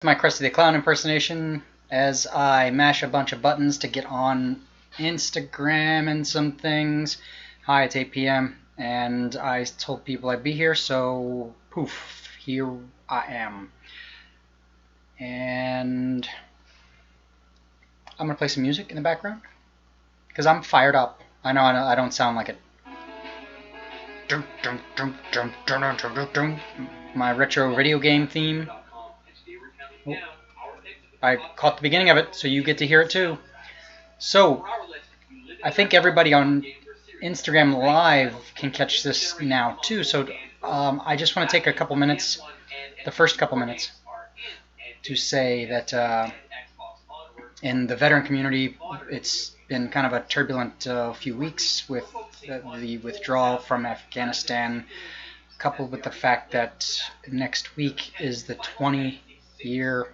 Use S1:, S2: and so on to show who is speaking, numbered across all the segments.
S1: My Krusty the Clown impersonation as I mash a bunch of buttons to get on Instagram and some things. Hi, it's 8 p.m. and I told people I'd be here, so poof, here I am. And I'm going to play some music in the background because I'm fired up. I know I don't sound like it. My retro video game theme. Oh, I caught the beginning of it, so you get to hear it too. So, I think everybody on Instagram Live can catch this now too. So, I just want to take a couple minutes, the first couple minutes, to say that in the veteran community, it's been kind of a turbulent few weeks with the withdrawal from Afghanistan, coupled with the fact that next week is the 20-year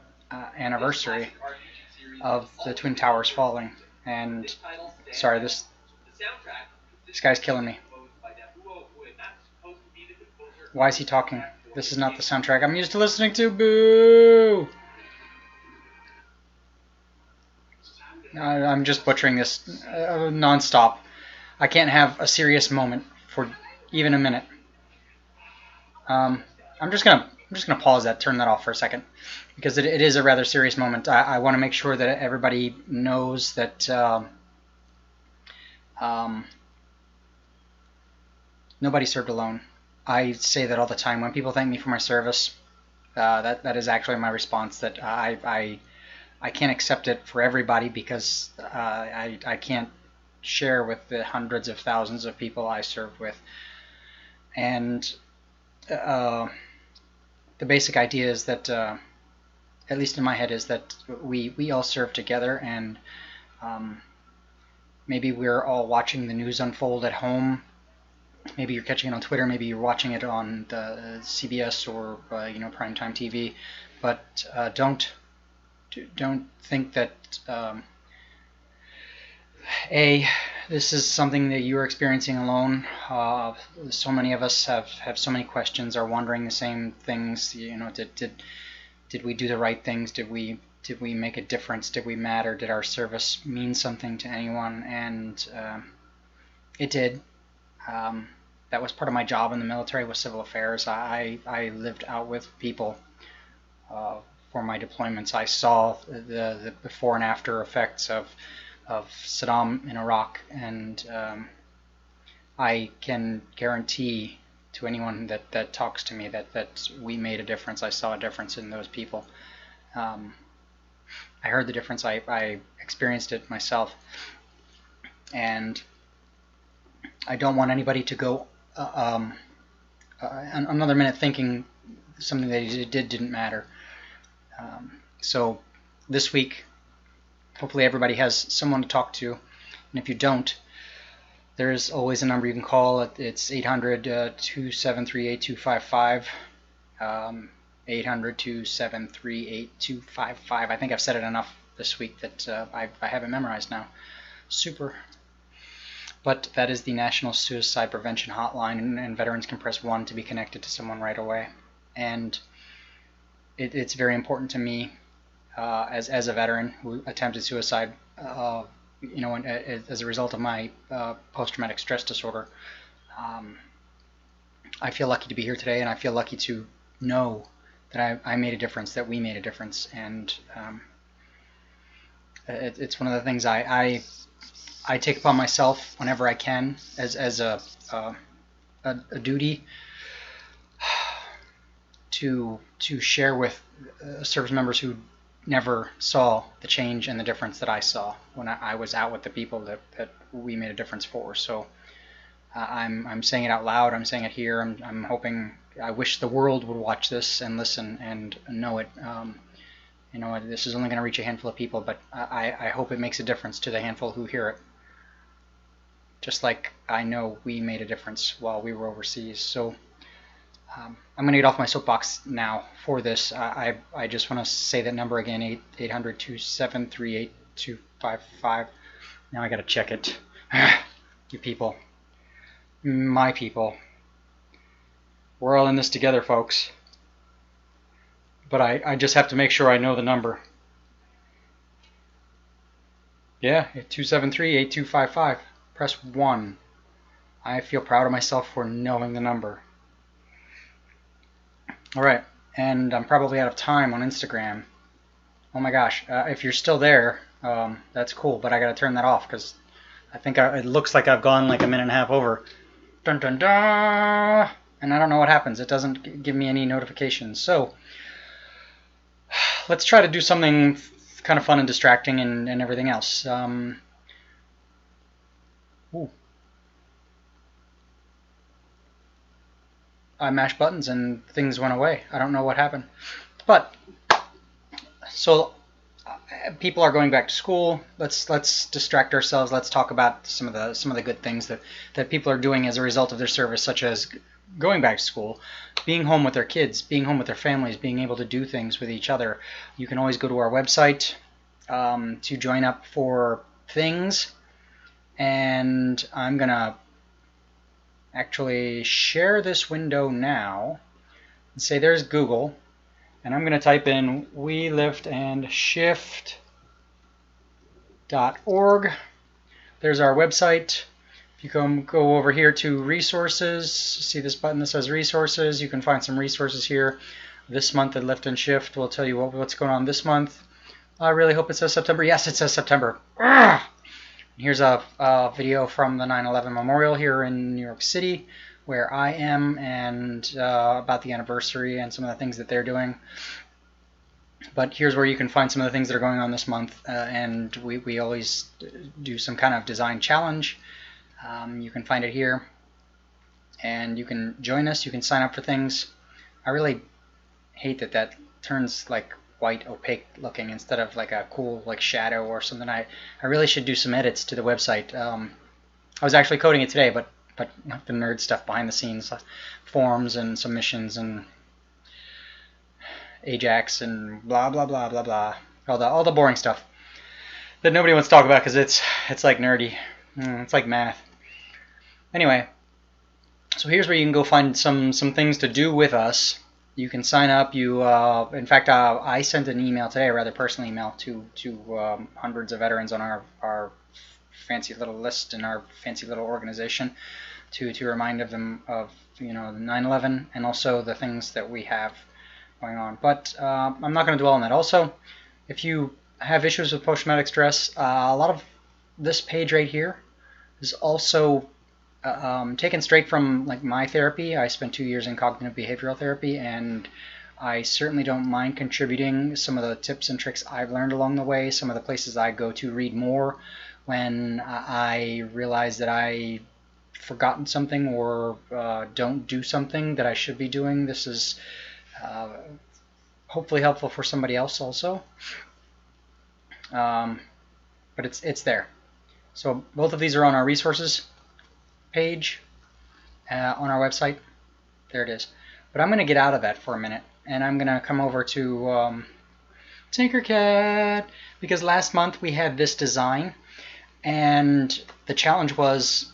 S1: anniversary of the Twin Towers falling. And sorry, this guy's killing me. Why is he talking? This is not the soundtrack I'm used to listening to. Boo! I'm just butchering this non-stop. I can't have a serious moment for even a minute. I'm just gonna pause that, turn that off for a second, because it is a rather serious moment. I want to make sure that everybody knows that nobody served alone. I say that all the time when people thank me for my service. That is actually my response. That I can't accept it for everybody because I can't share with the hundreds of thousands of people I served with. And the basic idea is that, at least in my head, is that we all serve together, and maybe we're all watching the news unfold at home. Maybe you're catching it on Twitter, maybe you're watching it on the CBS or primetime TV, but don't think that this is something that you're experiencing alone. So many of us have so many questions, are wondering the same things. Did we do the right things? Did we make a difference? Did we matter? Did our service mean something to anyone? And it did. That was part of my job in the military, was civil affairs. I lived out with people for my deployments. I saw the before and after effects of Saddam in Iraq, and I can guarantee to anyone that talks to me that we made a difference. I saw a difference in those people. I heard the difference. I experienced it myself, and I don't want anybody to go another minute thinking something that he didn't matter. So this week, hopefully everybody has someone to talk to, and if you don't, there's always a number you can call. It's 800-273-8255, 800-273-8255. I think I've said it enough this week that I have it memorized now. Super. But that is the National Suicide Prevention Hotline, and veterans can press 1 to be connected to someone right away. And it's very important to me as a veteran who attempted suicide, as a result of my post-traumatic stress disorder. I feel lucky to be here today, and I feel lucky to know that I made a difference, that we made a difference. And it's one of the things I take upon myself whenever I can as a duty to share with service members who never saw the change and the difference that I saw when I was out with the people that we made a difference for. So I'm saying it out loud. I'm saying it here. I'm hoping. I wish the world would watch this and listen and know it. This is only going to reach a handful of people, but I hope it makes a difference to the handful who hear it. Just like I know we made a difference while we were overseas. So I'm going to get off my soapbox now for this. I just want to say that number again, 800-273-8255. Now I got to check it. You people. My people. We're all in this together, folks. But but I just have to make sure I know the number. Yeah, 273-8255. Press 1. I feel proud of myself for knowing the number. Alright, and I'm probably out of time on Instagram. Oh my gosh, if you're still there, that's cool, but I gotta turn that off because I think it looks like I've gone like a minute and a half over. Dun dun dun! And I don't know what happens. It doesn't give me any notifications. So let's try to do something kind of fun and distracting and everything else. Ooh. I mashed buttons and things went away. I don't know what happened. But so people are going back to school. Let's distract ourselves. Let's talk about some of the good things that people are doing as a result of their service, such as going back to school, being home with their kids, being home with their families, being able to do things with each other. You can always go to our website to join up for things, and I'm gonna actually share this window now and say there's Google, and I'm gonna type in weliftandshift.org. There's our website. If you go over here to resources, see this button that says resources, you can find some resources here. This month at Lift and Shift will tell you what's going on this month. I really hope it says September. Yes, it says September. Ugh! Here's a video from the 9/11 Memorial here in New York City, where I am, and about the anniversary and some of the things that they're doing. But here's where you can find some of the things that are going on this month, and we always do some kind of design challenge. You can find it here, and you can join us. You can sign up for things. I really hate that turns like white opaque looking instead of like a cool like shadow or something. I really should do some edits to the website. I was actually coding it today, but not the nerd stuff behind the scenes, forms and submissions and Ajax and blah blah blah blah blah, all the boring stuff that nobody wants to talk about because it's like nerdy. It's like math. Anyway, so here's where you can go find some things to do with us. You can sign up. In fact, I sent an email today, a rather personal email, to hundreds of veterans on our fancy little list in our fancy little organization to remind them of 9/11 and also the things that we have going on. But I'm not going to dwell on that. Also, if you have issues with post-traumatic stress, a lot of this page right here is also taken straight from like my therapy. I spent 2 years in cognitive behavioral therapy, and I certainly don't mind contributing some of the tips and tricks I've learned along the way, some of the places I go to read more when I realize that I've forgotten something or don't do something that I should be doing. This is hopefully helpful for somebody else also. But it's there. So both of these are on our resources page on our website. There it is. But I'm going to get out of that for a minute, and I'm going to come over to Tinkercad, because last month we had this design, and the challenge was,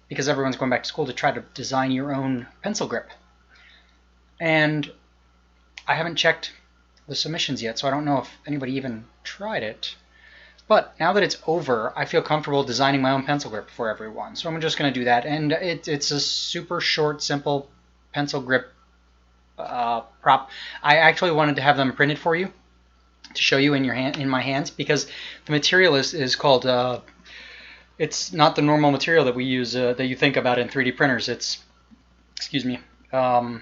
S1: because everyone's going back to school, to try to design your own pencil grip. And I haven't checked the submissions yet, so I don't know if anybody even tried it. But now that it's over, I feel comfortable designing my own pencil grip for everyone. So I'm just going to do that. And it's a super short, simple pencil grip prop. I actually wanted to have them printed for you to show you in my hands, because the material is called, it's not the normal material that we use, that you think about in 3D printers. It's, excuse me, a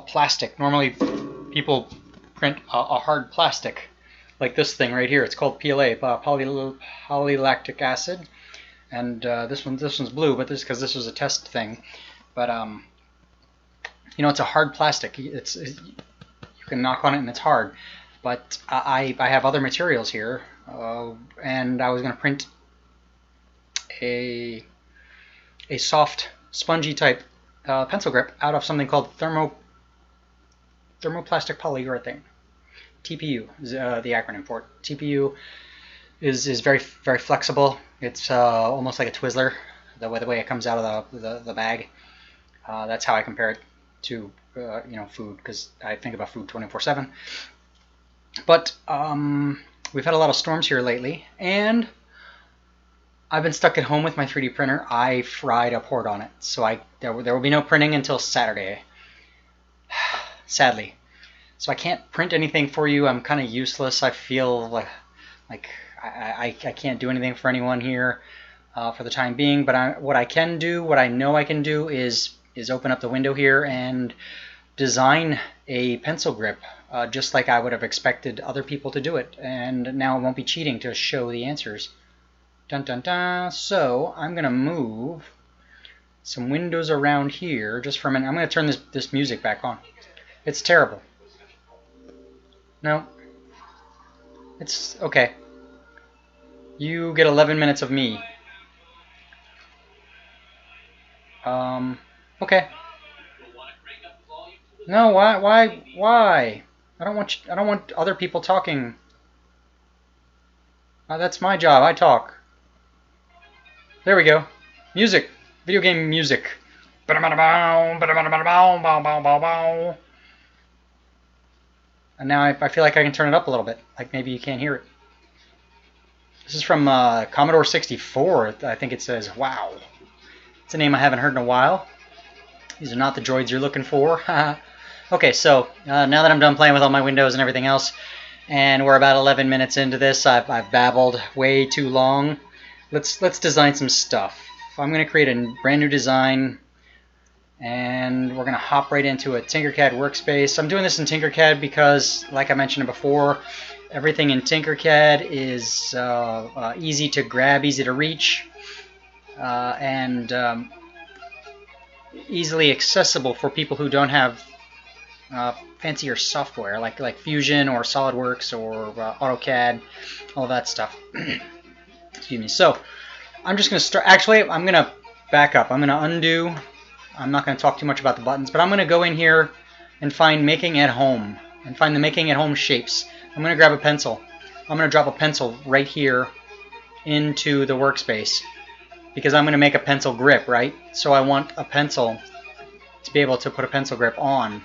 S1: plastic. Normally people print a hard plastic, like this thing right here. It's called PLA, polylactic acid, and this one's blue, but because this was a test thing. But it's a hard plastic. You can knock on it and it's hard. But I have other materials here, and I was going to print a soft, spongy type pencil grip out of something called thermoplastic polyurethane. TPU is the acronym for it. TPU is very, very flexible. It's almost like a Twizzler, the way it comes out of the bag. That's how I compare it to you know, food, because I think about food 24/7. But we've had a lot of storms here lately, and I've been stuck at home with my 3D printer. I fried a port on it, so there will be no printing until Saturday, sadly. So I can't print anything for you. I'm kind of useless. I feel like I can't do anything for anyone here for the time being. But what I can do, what I know I can do, is open up the window here and design a pencil grip, just like I would have expected other people to do it. And now it won't be cheating to show the answers. Dun dun dun. So I'm gonna move some windows around here just for a minute. I'm gonna turn this music back on. It's terrible. No. It's okay. You get 11 minutes of me. Okay. No, why? I don't want other people talking. That's my job. I talk. There we go. Music. Video game music. And now I feel like I can turn it up a little bit. Like maybe you can't hear it. This is from Commodore 64. I think it says, wow. It's a name I haven't heard in a while. These are not the droids you're looking for. Okay, so now that I'm done playing with all my windows and everything else, and we're about 11 minutes into this, I've babbled way too long. Let's design some stuff. I'm going to create a brand new design, and we're going to hop right into a Tinkercad workspace. I'm doing this in Tinkercad because, like I mentioned before, everything in Tinkercad is easy to grab, easy to reach, and easily accessible for people who don't have fancier software like Fusion or SolidWorks or AutoCAD, all that stuff. Excuse me. So I'm just going to start. Actually, I'm going to back up. I'm going to undo. I'm not going to talk too much about the buttons, but I'm going to go in here and find Making at Home and find the Making at Home shapes. I'm going to grab a pencil. I'm going to drop a pencil right here into the workspace because I'm going to make a pencil grip, right? So I want a pencil to be able to put a pencil grip on.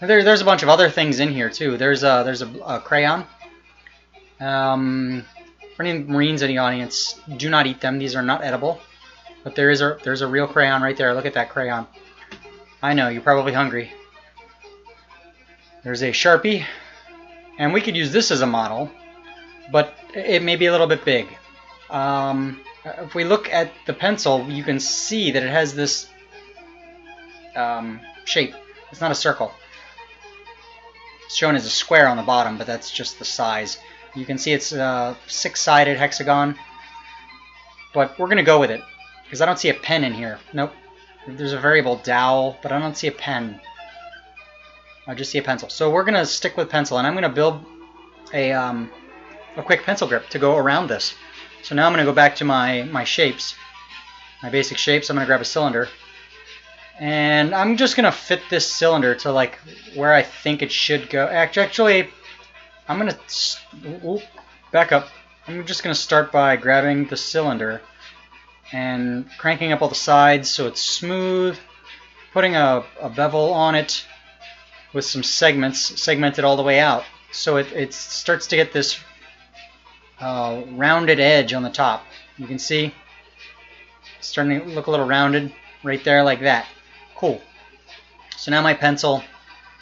S1: There's a bunch of other things in here too. There's a crayon. For any Marines in the audience, do not eat them. These are not edible. But there's a real crayon right there. Look at that crayon. I know, you're probably hungry. There's a Sharpie. And we could use this as a model, but it may be a little bit big. If we look at the pencil, you can see that it has this shape. It's not a circle. It's shown as a square on the bottom, but that's just the size. You can see it's a 6-sided hexagon, but we're going to go with it because I don't see a pen in here. Nope. There's a variable dowel, but I don't see a pen. I just see a pencil. So we're going to stick with pencil, and I'm going to build a quick pencil grip to go around this. So now I'm going to go back to my shapes, my basic shapes. I'm going to grab a cylinder, and I'm just going to fit this cylinder to like where I think it should go. Actually, I'm going to back up. I'm just going to start by grabbing the cylinder and cranking up all the sides so it's smooth, putting a bevel on it with some segments segmented all the way out, so it starts to get this rounded edge on the top. You can see it's starting to look a little rounded right there like that. Cool. So now my pencil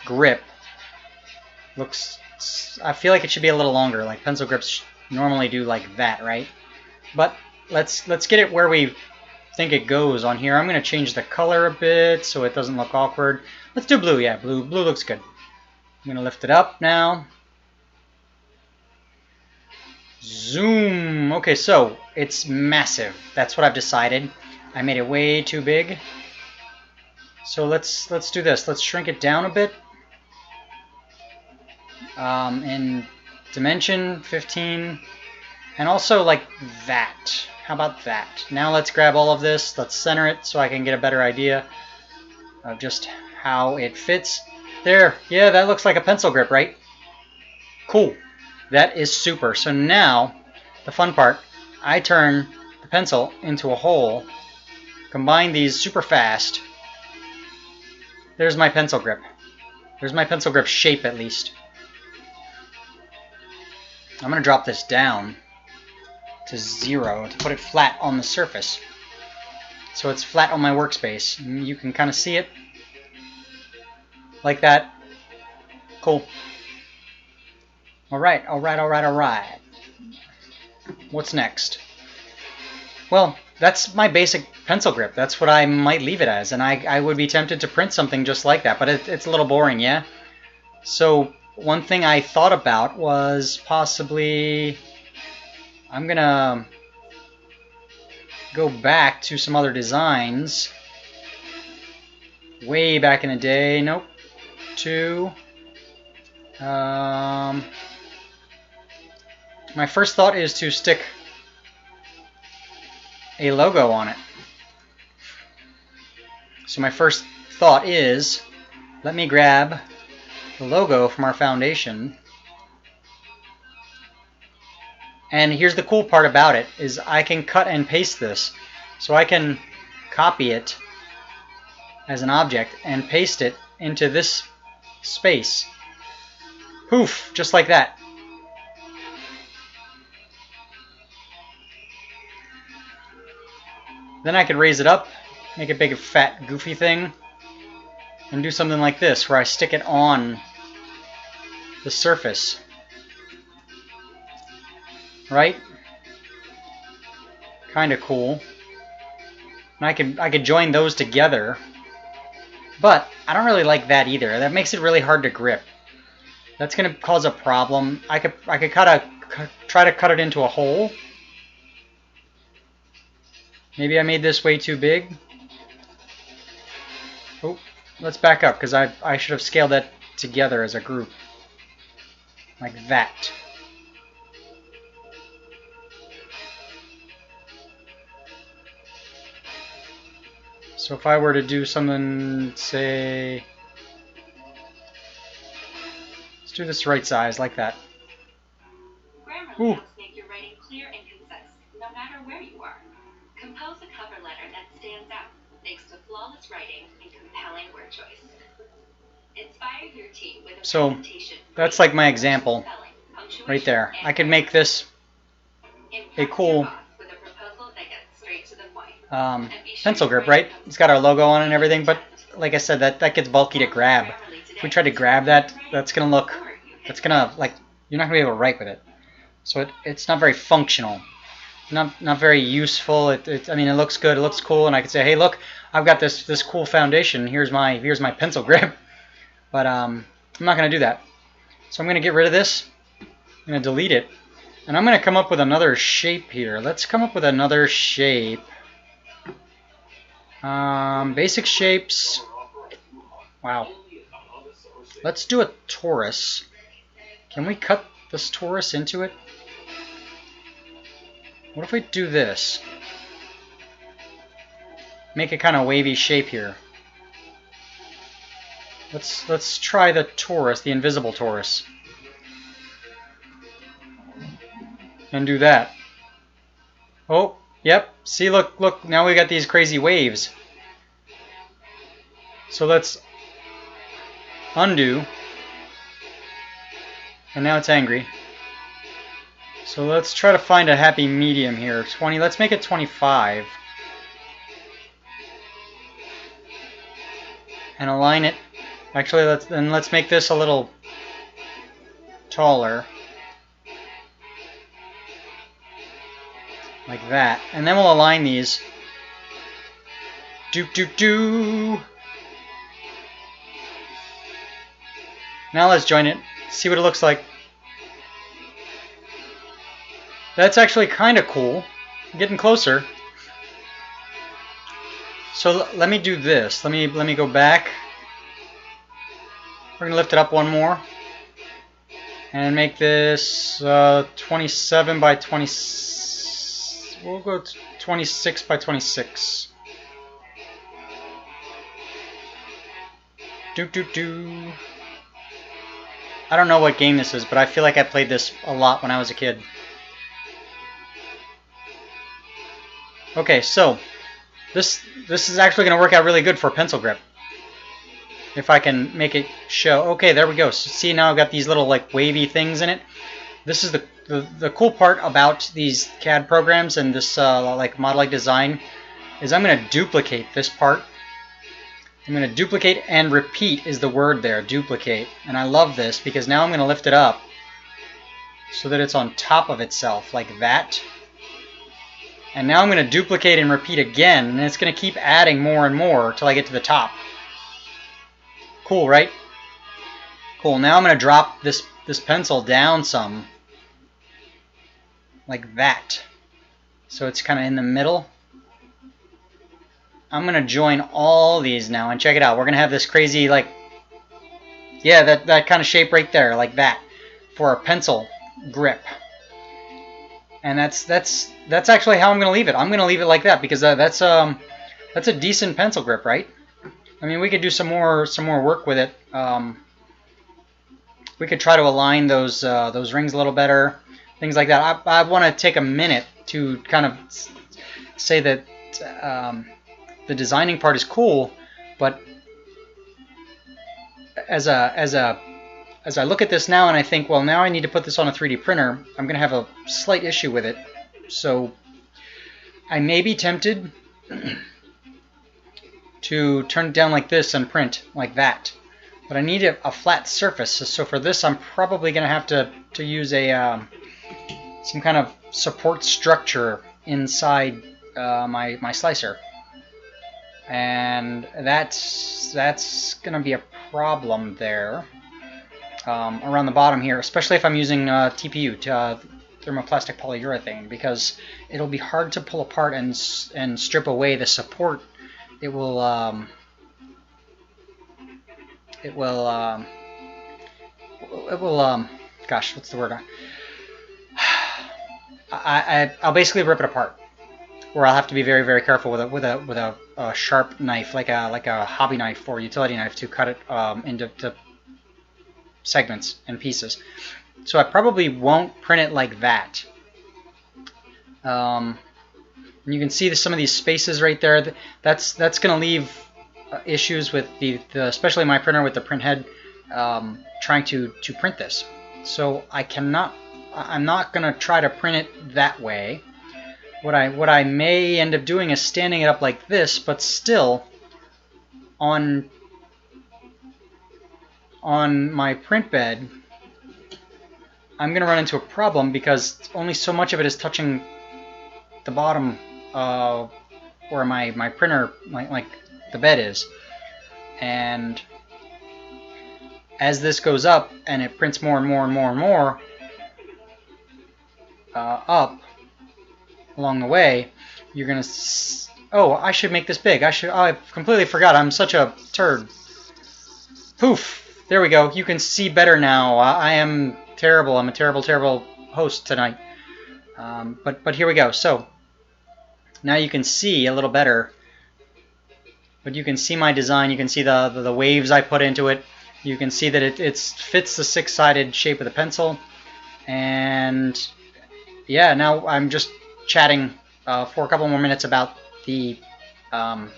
S1: grip looks, I feel like it should be a little longer, like pencil grips normally do like that, right? But let's get it where we think it goes on here. I'm going to change the color a bit so it doesn't look awkward. Let's do blue. Yeah, blue looks good. I'm going to lift it up now. Zoom. Okay, so it's massive. That's what I've decided. I made it way too big. So let's do this. Let's shrink it down a bit. In dimension 15, and also like that. How about that? Now let's grab all of this. Let's center it so I can get a better idea of just how it fits. There. Yeah, that looks like a pencil grip, right? Cool. That is super. So now, the fun part, I turn the pencil into a hole, combine these super fast. There's my pencil grip. There's my pencil grip shape, at least. I'm going to drop this down to 0 to put it flat on the surface. So it's flat on my workspace. And you can kind of see it. Like that. Cool. Alright, alright, alright, alright. What's next? Well, that's my basic pencil grip. That's what I might leave it as. And I would be tempted to print something just like that. But it's a little boring, yeah? So one thing I thought about was possibly... I'm going to go back to some other designs. Way back in the day. Nope. My first thought is to stick a logo on it. So my first thought is, let me grab the logo from our foundation. And here's the cool part about it, is I can cut and paste this. So I can copy it as an object and paste it into this space. Poof, just like that. Then I could raise it up, make a big fat goofy thing, and do something like this, where I stick it on the surface. Right? Kinda cool. And I could join those together. But I don't really like that either. That makes it really hard to grip. That's gonna cause a problem. I could try to cut it into a hole. Maybe I made this way too big. Oh, let's back up, because I should have scaled that together as a group. Like that. So if I were to do something, say... Let's do this right size, like that. Ooh.
S2: Make your writing clear and concise, no matter where you are. Compose a cover letter that stands out, thanks to flawless writing and compelling word choice. Inspire your team with a presentation.
S1: That's like my example, right there. I could make this a cool pencil grip, right? It's got our logo on it and everything, but like I said, that gets bulky to grab. If we try to grab that, that's gonna look, like, you're not gonna be able to write with it. So it's not very functional. Not very useful. I mean, it looks good, it looks cool, and I could say, hey, look, I've got this cool foundation. Here's my pencil grip. But I'm not going to do that. So I'm going to get rid of this. I'm going to delete it, and I'm going to come up with another shape here. Let's come up with another shape. Basic shapes. Wow. Let's do a torus. Can we cut this torus into it? What if we do this? Make a kind of wavy shape here. Let's try the torus, the invisible torus. And do that. Oh, yep. See, look, now we got these crazy waves. So let's undo. And now it's angry. So let's try to find a happy medium here. 20. Let's make it 25. And align it. Actually, let's make this a little taller. Like that. And then we'll align these. Doop doop doo. Now let's join it. See what it looks like. That's actually kind of cool. Getting closer. So let me do this. Let me go back. We're gonna lift it up one more and make this 27 by 20. We'll go 26 by 26. Doop doop doo. I don't know what game this is, but I feel like I played this a lot when I was a kid. Okay, so this is actually going to work out really good for a pencil grip. if I can make it show. Okay, there we go. So see, now I've got these little like wavy things in it. This is the cool part about these CAD programs and this like Model design is I'm going to duplicate this part. I'm going to duplicate and repeat is the word there, duplicate. And I love this because now I'm going to lift it up so that it's on top of itself like that. And now I'm going to duplicate and repeat again, and it's going to keep adding more and more till I get to the top. Cool, right? Cool. Now I'm going to drop this pencil down some, like that. So it's kind of in the middle. I'm going to join all these now, and check it out. We're going to have this crazy, like, yeah, that kind of shape right there, like that, for a pencil grip. And that's actually how I'm going to leave it. I'm going to leave it like that because that's a decent pencil grip, right? I mean, we could do some more work with it. We could try to align those rings a little better, things like that. I want to take a minute to kind of say that the designing part is cool, but as I look at this now and I think, well, now I need to put this on a 3D printer, I'm going to have a slight issue with it. So I may be tempted to turn it down like this and print like that. But I need a flat surface. So for this, I'm probably going to have to use some kind of support structure inside my slicer. And that's going to be a problem there. Around the bottom here, especially if I'm using TPU, thermoplastic polyurethane, because it'll be hard to pull apart and strip away the support. It will gosh, what's the word? I'll basically rip it apart, or I'll have to be very, very careful with a sharp knife, like a hobby knife or utility knife, to cut it into segments and pieces. So I probably won't print it like that. And you can see some of these spaces right there. That's going to leave issues with especially my printer with the print head trying to print this. So I'm not going to try to print it that way. What I may end up doing is standing it up like this, but still on my print bed, I'm going to run into a problem because only so much of it is touching the bottom where my printer, like the bed is. And as this goes up and it prints more and more and more and more up along the way, you're going to... Oh, I should make this big. I completely forgot. I'm such a turd. Poof! There we go. You can see better now. I am terrible. I'm a terrible, terrible host tonight. But here we go. So now you can see a little better. But you can see my design. You can see the waves I put into it. You can see that it fits the six-sided shape of the pencil. And yeah, now I'm just chatting for a couple more minutes about the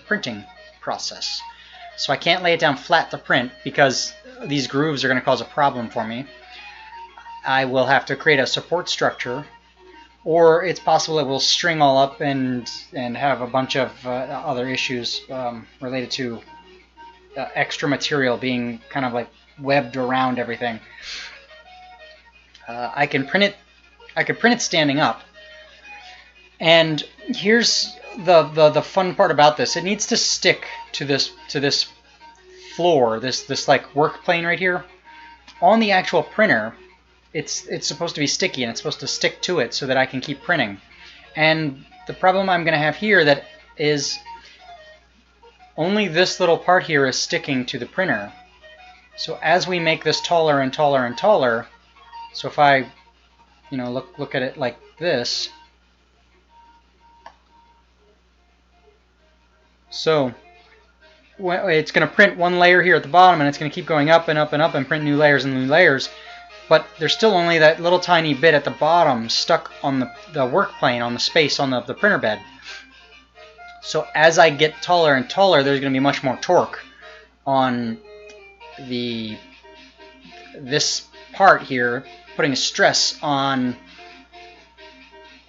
S1: printing process. So I can't lay it down flat to print because these grooves are going to cause a problem for me. I will have to create a support structure, or it's possible it will string all up and have a bunch of other issues related to extra material being kind of like webbed around everything. I can print it standing up, and here's the fun part about this. It needs to stick to this floor, this like work plane right here. On the actual printer, it's supposed to be sticky, and it's supposed to stick to it so that I can keep printing. And the problem I'm going to have here that is only this little part here is sticking to the printer. So as we make this taller and taller and taller, so if I look at it like this, so it's going to print one layer here at the bottom, and it's going to keep going up and up and up and print new layers and new layers. But there's still only that little tiny bit at the bottom stuck on the work plane, on the space on the printer bed. So as I get taller and taller, there's going to be much more torque on this part here, putting a stress on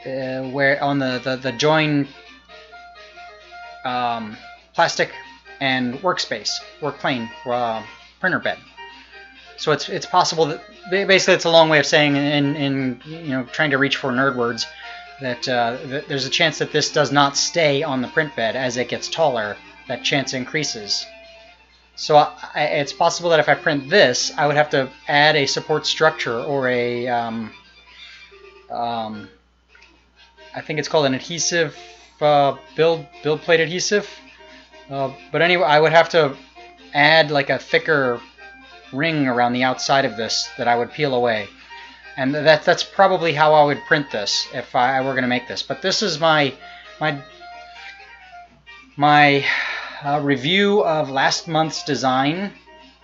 S1: where on the join plastic and workspace, work plane, printer bed. So it's possible that basically it's a long way of saying in trying to reach for nerd words that there's a chance that this does not stay on the print bed as it gets taller. That chance increases. So it's possible that if I print this, I would have to add a support structure or a I think it's called an adhesive build plate adhesive. But anyway, I would have to add like a thicker ring around the outside of this that I would peel away, and that's probably how I would print this if I were going to make this. But this is my review of last month's design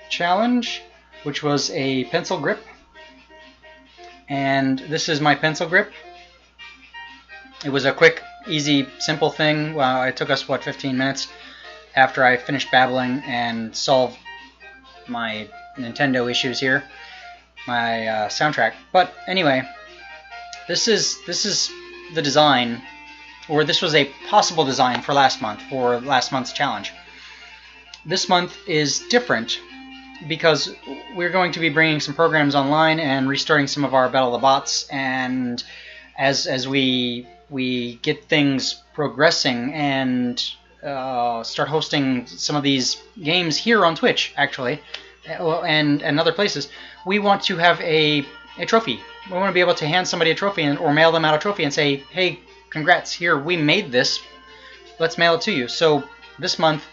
S1: challenge, which was a pencil grip, and this is my pencil grip. It was a quick, easy, simple thing. Well, it took us, what, 15 minutes after I finished babbling and solved my Nintendo issues here, my soundtrack. But anyway, this is the design, or this was a possible design for last month's challenge. This month is different because we're going to be bringing some programs online and restarting some of our Battle of the Bots, and as we get things progressing and start hosting some of these games here on Twitch, actually, and other places, we want to have a trophy. We want to be able to hand somebody a trophy or mail them out a trophy and say, hey, congrats, here, we made this, let's mail it to you. So this month,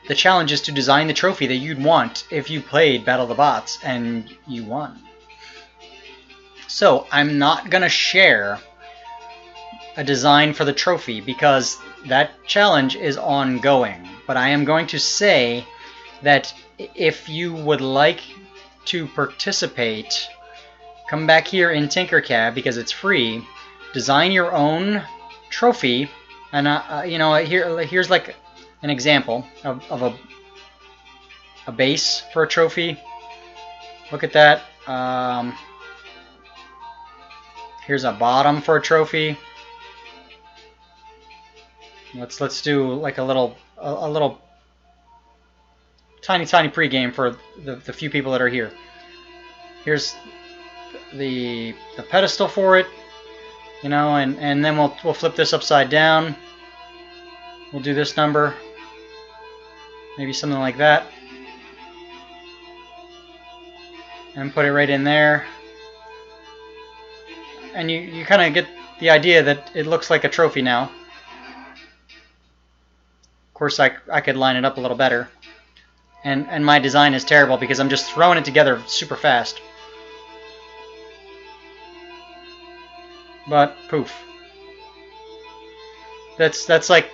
S1: the challenge is to design the trophy that you'd want if you played Battle of the Bots and you won. So I'm not going to share a design for the trophy because that challenge is ongoing. But I am going to say that if you would like to participate, come back here in Tinkercad because it's free. Design your own trophy, and here's like an example of a base for a trophy. Look at that. Here's a bottom for a trophy. Let's do like a little tiny pregame for the few people that are here. Here's the pedestal for it, and then we'll flip this upside down. We'll do this number, maybe something like that, and put it right in there. And you kind of get the idea that it looks like a trophy now. Of course, I could line it up a little better. And my design is terrible because I'm just throwing it together super fast. But poof. That's like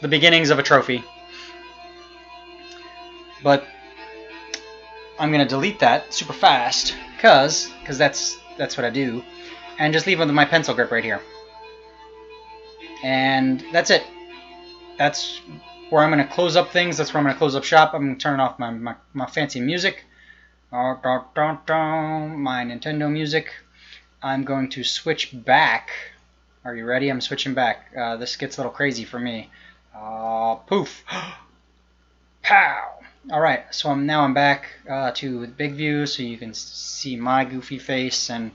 S1: the beginnings of a trophy. But I'm gonna delete that super fast because that's what I do, and just leave it with my pencil grip right here. And that's it. That's where I'm going to close up things. That's where I'm going to close up shop. I'm going to turn off my fancy music. My Nintendo music. I'm going to switch back. Are you ready? I'm switching back. This gets a little crazy for me. Poof. Pow. Alright, so now I'm back to the big view so you can see my goofy face, and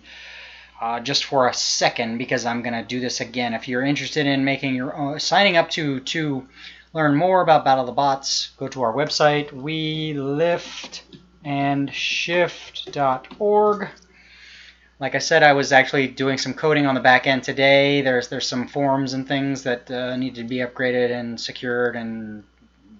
S1: just for a second, because I'm going to do this again. If you're interested in making your own, signing up to learn more about Battle of the Bots, go to our website, weliftandshift.org. Like I said, I was actually doing some coding on the back end today. There's some forms and things that need to be upgraded and secured and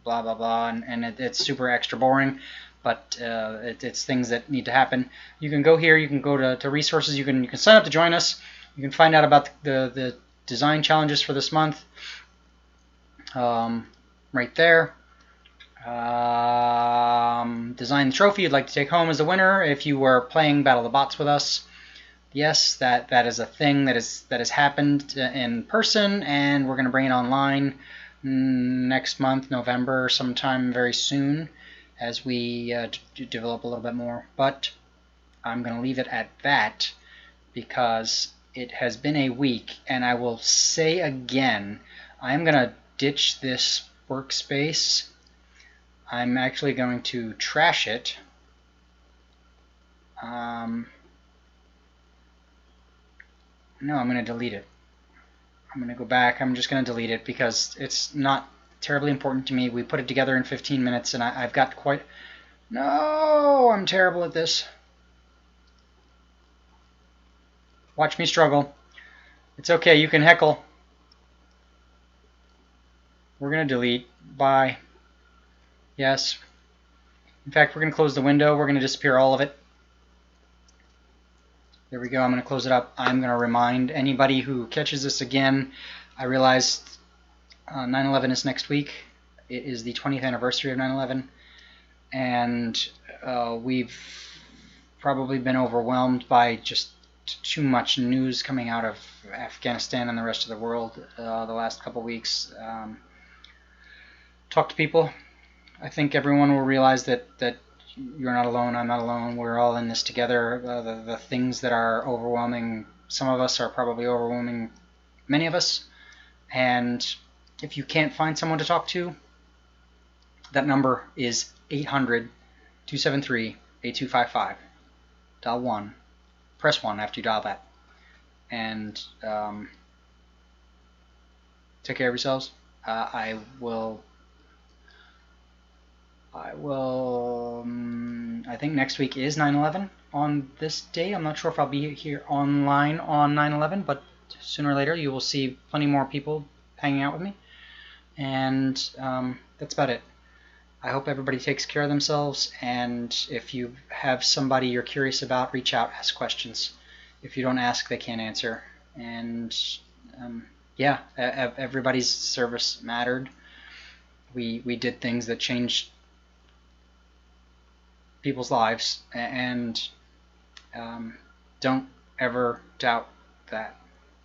S1: blah blah blah, and it's super extra boring, but it's things that need to happen. You can go here, you can go to resources, you can sign up to join us, you can find out about the design challenges for this month. Right there. Design the trophy you'd like to take home as the winner if you were playing Battle of the Bots with us. Yes, that is a thing that has happened in person, and we're going to bring it online next month, November, sometime very soon. as we develop a little bit more. But I'm going to leave it at that because it has been a week, and I will say again, I'm going to ditch this workspace. I'm actually going to trash it. No, I'm going to delete it. I'm going to go back. I'm just going to delete it because it's not terribly important to me. We put it together in 15 minutes, and I've got quite... No, I'm terrible at this. Watch me struggle. It's okay, you can heckle. We're going to delete. Bye. Yes. In fact, we're going to close the window. We're going to disappear all of it. There we go. I'm going to close it up. I'm going to remind anybody who catches this again. I realized 9/11 is next week. It is the 20th anniversary of 9/11. And we've probably been overwhelmed by just too much news coming out of Afghanistan and the rest of the world the last couple weeks. Talk to people. I think everyone will realize that you're not alone, I'm not alone, we're all in this together. The things that are overwhelming some of us are probably overwhelming many of us. And if you can't find someone to talk to, that number is 800-273-8255. Dial 1. Press 1 after you dial that. And take care of yourselves. I think next week is 9/11 on this day. I'm not sure if I'll be here online on 9/11, but sooner or later you will see plenty more people hanging out with me. And that's about it. I hope everybody takes care of themselves, and if you have somebody you're curious about, reach out, ask questions. If you don't ask, they can't answer. And yeah, everybody's service mattered. We did things that changed people's lives, and don't ever doubt that.